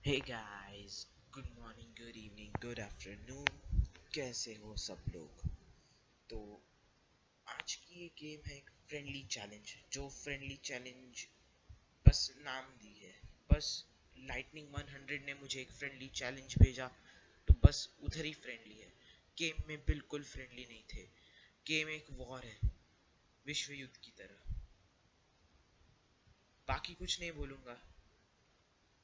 हे guys, good morning, good evening, good afternoon. कैसे हो सब लोग? तो आज की ये गेम है एक फ्रेंडली चैलेंज। जो फ्रेंडली चैलेंज बस नाम दी है। बस लाइटनिंग 100 ने मुझे एक फ्रेंडली चैलेंज भेजा, तो बस उधर ही फ्रेंडली है। गेम में बिल्कुल फ्रेंडली नहीं थे। गेम एक वॉर है, विश्व युद्ध की तरह। बाकी कुछ नहीं बोलूँगा,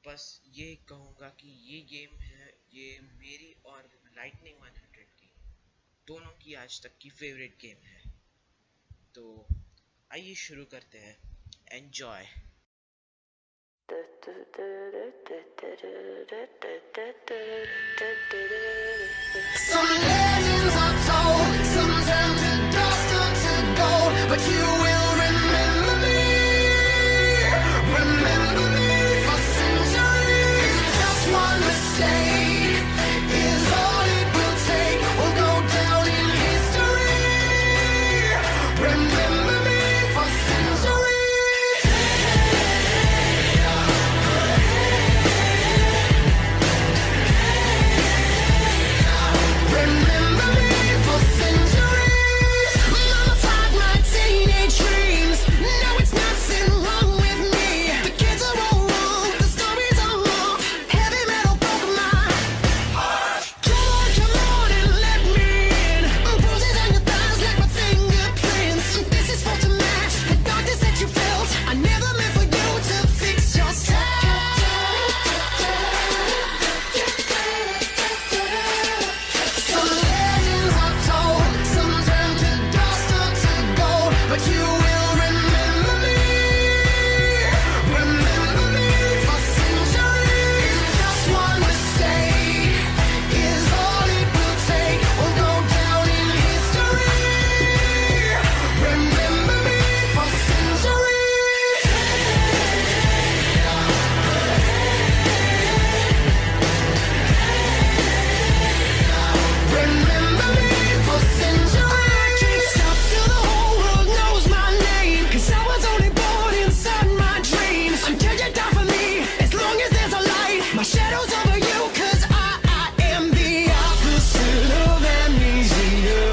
बस ये कहूँगा कि ये गेम है, ये मेरी और लाइटनिंग 100 की दोनों की आज तक की फेवरेट गेम है। तो आइए शुरू करते हैं। Enjoy. Some legends are told, some turn to dust or to gold, but you will remember me for centuries. Just one mistake is all it will take. We'll go down in history. Remember me for centuries. Remember me for centuries. Mama tied my teenage dreams. No, it's nothing wrong with me. The kids are all wrong, the stories are wrong. Heavy metal broke my heart. Come on and let me in. Bruises on your thighs like my fingerprints. This is for to match the darkness that you felt. I never meant for you to fix yourself. Some legends are told, some turn to dust or to gold, but you will remember me for centuries. Just one mistake is all it will take. We'll go down in history. Remember me for centuries. Remember me for centuries. I can't stop till the whole world knows my name, 'cause I was only born inside my dreams. Until you die for me, as long as there's a light, my shadow's over you, 'cause I am the opposite of amnesia.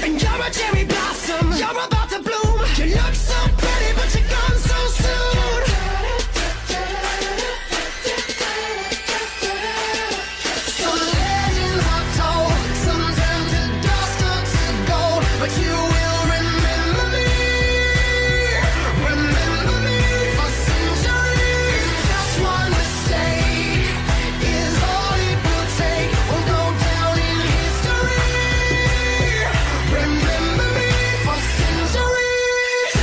And you're a cherry blossom, you're about to bloom. You look so pretty, but you're gone so soon. Some legends are told, some turn to dust or to gold, but you will remember me for centuries. Just one mistake is all it will take. We'll go down in history. Remember me for centuries.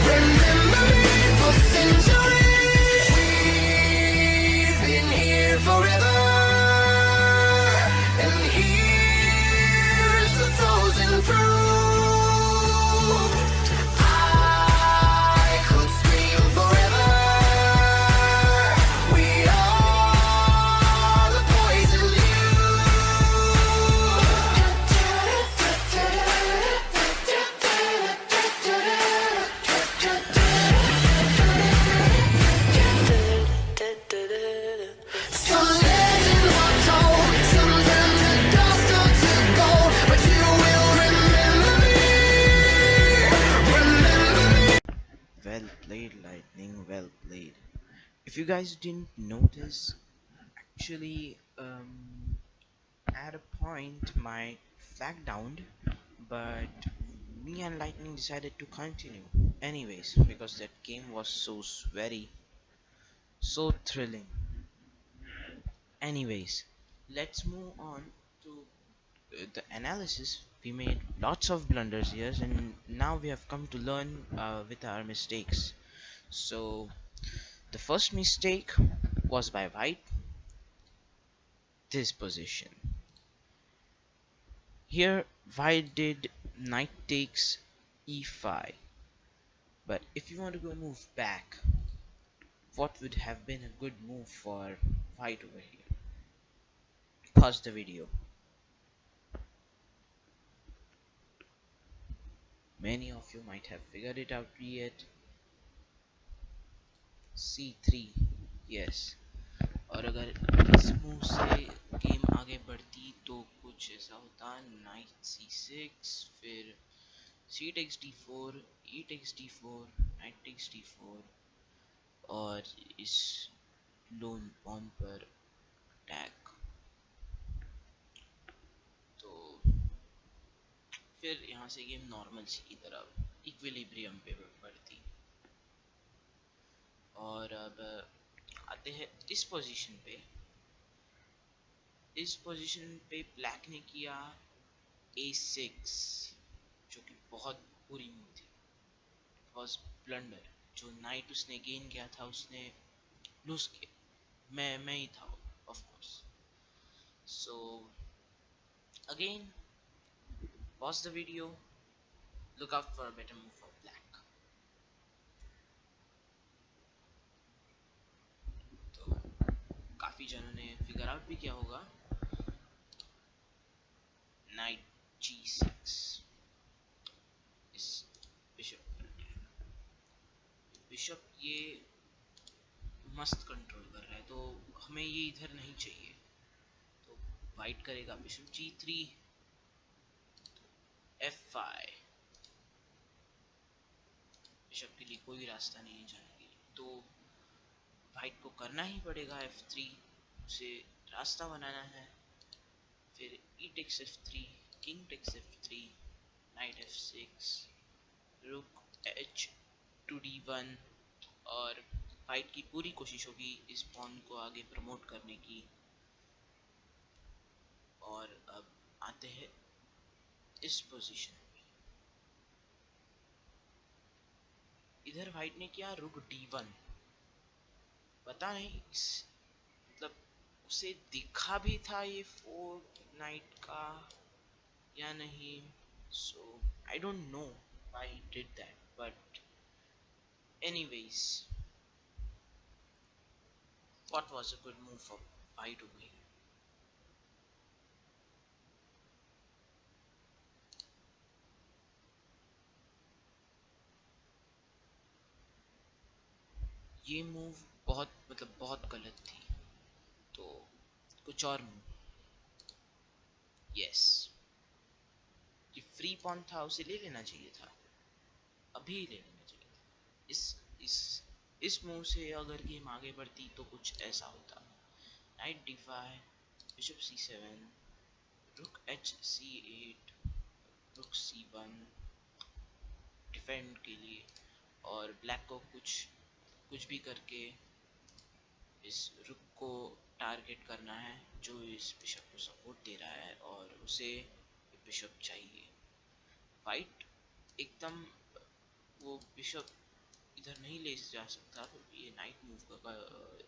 Remember me for centuries. We've been here forever, and here's the frozen fruit. I could scream forever. We are the poison Some legends are told, some turn to dust or to gold, but you will remember me. Well played, Lightning, well played. If you guys didn't notice, actually, at a point my flag downed, but me and Lightning decided to continue anyways because that game was so very so thrilling. Anyways, let's move on to the analysis. We made lots of blunders here, and now we have come to learn with our mistakes. So, the first mistake was by White, this position. Here, White did knight takes e5, but if you want to go move back, what would have been a good move for White over here? Pause the video. Many of you might have figured it out yet. C3, yes। और अगर इस move से game आगे बढ़ती तो कुछ ऐसा होता, नाइट C6, फिर C takes D4, E takes D4, Knight takes D4, और इस लोन पॉन पर अटैक। तो फिर यहाँ से गेम नॉर्मल सी की तरफ इक्विलिब्रियम पे बढ़ती। और अब आते हैं इस पोजीशन पे। इस पोजीशन पे ब्लैक ने किया A6, जो कि बहुत बुरी मूव थी, वॉज ब्लंडर। जो नाइट उसने गेन किया था उसने लूज किया, मैं ही था of course. So again pause the video, look out for a better move for black। तो काफी जनों ने फिगर आउट भी किया होगा। नाइट G6, इस बिशप पर बिशप ये मस्त कंट्रोल कर रहा है, तो हमें ये इधर नहीं चाहिए। तो वाइट करेगा बिशप G3, F5। बिशप के लिए कोई रास्ता नहीं है जाने के लिए, तो वाइट को करना ही पड़ेगा F3, उसे रास्ता बनाना है। फिर E takes F3, King takes F3, Knight F6, Rook H to D1, और वाइट की पूरी कोशिश होगी इस पॉन को आगे प्रमोट करने की। और अब आते हैं इस पोजीशन पे। इधर वाइट ने किया रुक D1। पता नहीं मतलब उसे दिखा भी था ये फोर्क नाइट का या नहीं। So I don't know why he did that, but anyways what was a good move for white over here? ये मूव बहुत मतलब बहुत गलत थी, तो कुछ और मूव। यस, ये फ्री पॉन था, उसे ले लेना चाहिए था, अभी ले लेना चाहिए था। इस इस मूव से अगर गेम आगे बढ़ती तो कुछ ऐसा होता, नाइट D5, बिशप C7, रुक H C8, रुक C1 डिफेंड के लिए, और ब्लैक को कुछ भी करके इस रुक को टारगेट करना है जो इस बिशप को सपोर्ट दे रहा है, और उसे बिशप चाहिए। वाइट एकदम वो बिशप इधर नहीं ले जा सकता, तो ये नाइट मूव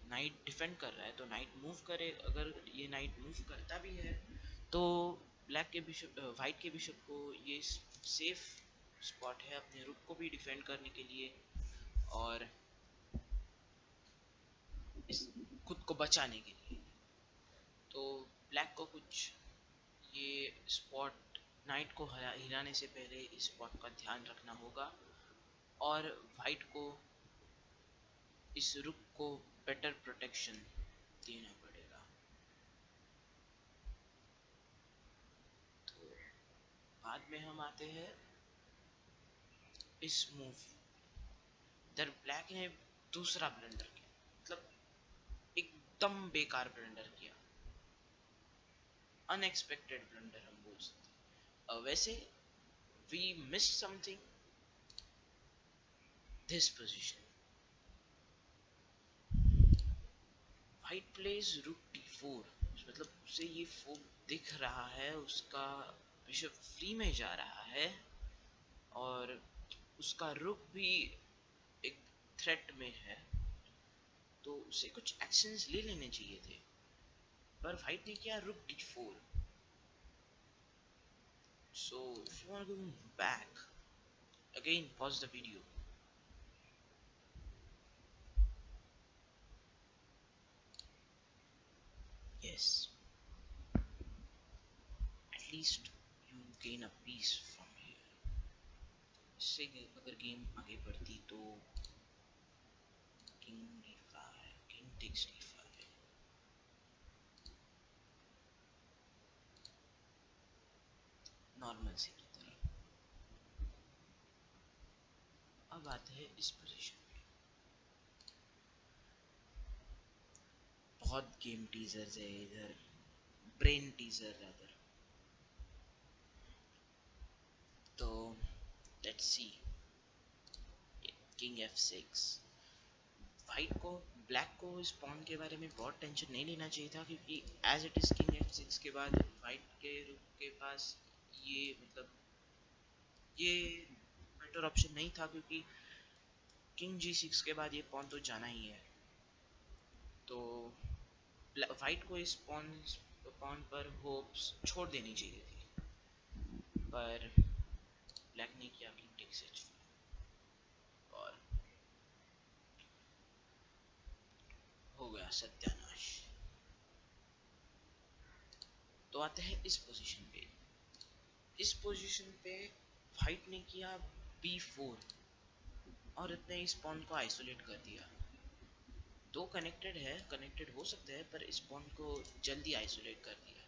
नाइट डिफेंड कर रहा है, तो नाइट मूव करे। अगर ये नाइट मूव करता भी है तो ब्लैक के बिशप वाइट के बिशप को ये सेफ स्पॉट है अपने रुक को भी डिफेंड करने के लिए, और इस खुद को बचाने के लिए। तो ब्लैक को कुछ ये स्पॉट नाइट को हिलाने से पहले इस स्पॉट का ध्यान रखना होगा, और वाइट को इस रुक को बेटर प्रोटेक्शन देना पड़ेगा। तो बाद में हम आते हैं इस मूव। इधर ब्लैक ने दूसरा ब्लंडर किया, मतलब एकदम बेकार ब्लंडर किया, अनएक्सपेक्टेड ब्लंडर हम बोल सकते हैं। वैसे we miss something this position. White plays rook D4, मतलब उसे ये फोक दिख रहा है, उसका बिशप फ्री में जा रहा है, और उसका रुक भी एक थ्रेट में है, तो उसे कुछ एक्शंस ले लेने चाहिए थे, पर वाइट ने किया रुक D4। So if you want to go back again, pause the video। Yes, at least you gain a piece from here। इससे अगर गेम आगे बढ़ती तो king d5, king takes d5, normal सी की तरह। अब आते हैं इस पोजीशन पे। बहुत गेम टीजर्स है इधर, ब्रेन टीजर रादर। तो let's see. King f6, white को, ब्लैक को इस पॉन के बारे में बहुत टेंशन नहीं लेना चाहिए था, क्योंकि as it is king f6 के बाद वाइट के रुक के पास ये मतलब ये बेटर ऑप्शन नहीं था, क्योंकि किंग g6 के बाद ये पॉन तो जाना ही है। तो वाइट को इस पॉन पॉन पर होप्स छोड़ देनी चाहिए थी, पर ब्लैक ने किया किंग टेक्स h5 और हो गया सत्यानाश। तो आते हैं इस पोजीशन पे। इस पोजीशन पे वाइट ने किया b4 और इतने इस पॉन को आइसोलेट कर दिया। दो कनेक्टेड है, कनेक्टेड हो सकते हैं, पर इस पॉन को जल्दी आइसोलेट कर दिया।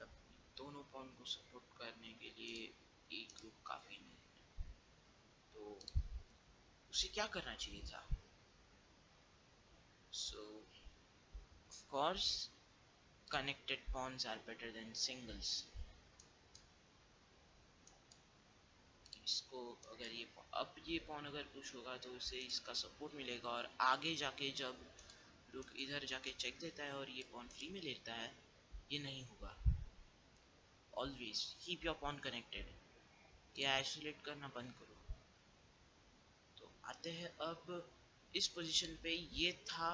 तब दोनों पॉन को सपोर्ट करने के लिए एक ग्रुप काफी नहीं। तो उसे क्या करना चाहिए था? सो of course connected pawns are better than singles. इसको अगर ये अब ये पॉन अगर पुश होगा तो उसे इसका सपोर्ट मिलेगा, और आगे जाके जब रुक इधर जाके चेक देता है और ये पॉन फ्री में लेता है, ये नहीं होगा। Always keep your pawn connected, ये आइसोलेट करना बंद करो। तो आते हैं अब इस पोजीशन पे। ये था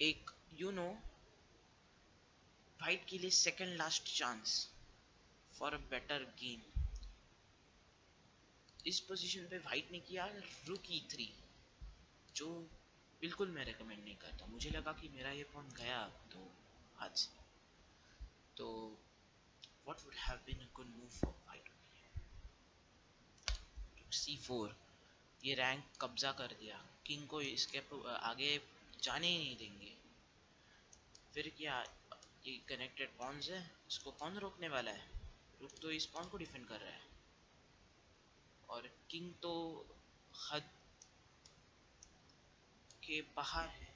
एक वाइट के लिए second last chance for a better game. इस पोजीशन पे वाइट ने किया रुक e3, जो बिल्कुल मैं रेकमेंड नहीं करता। मुझे लगा कि मेरा ये पॉन गया तो हाथ से। तो what would have been a good move for white? c4, ये रैंक कब्जा कर दिया, किंग को इसके आगे जाने ही नहीं देंगे। फिर क्या, ये कनेक्टेड पॉन्स है, इसको कौन रोकने वाला है? रुक तो इस पॉन को डिफेंड कर रहा है, और किंग तो हद के बाहर है।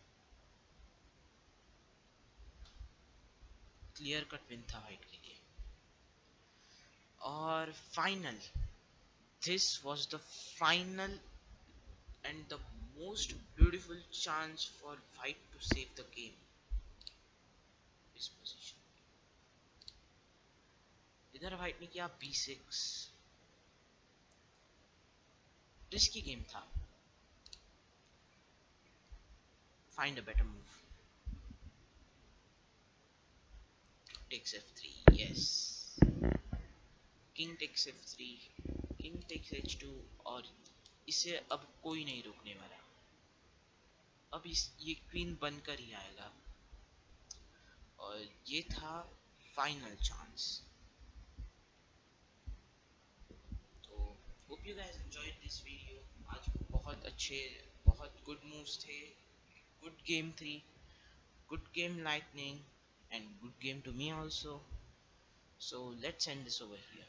क्लियर कट विन था वाइट के लिए। और final, this was the final and the most beautiful chance for white to save the game. इस पोजीशन इधर वाइट ने किया b6, रिस्की गेम था। Find a better move, takes f3, yes, king takes f3, king takes h2, और इसे अब कोई नहीं रोकने वाला। अब ये क्वीन बनकर ही आएगा, और ये था फाइनल चांस। तो hope you guys enjoyed this video. आज बहुत अच्छे, बहुत गुड मूव्स थे, गुड गेम थी, good game lightning, and good game to me also. So let's end this over here.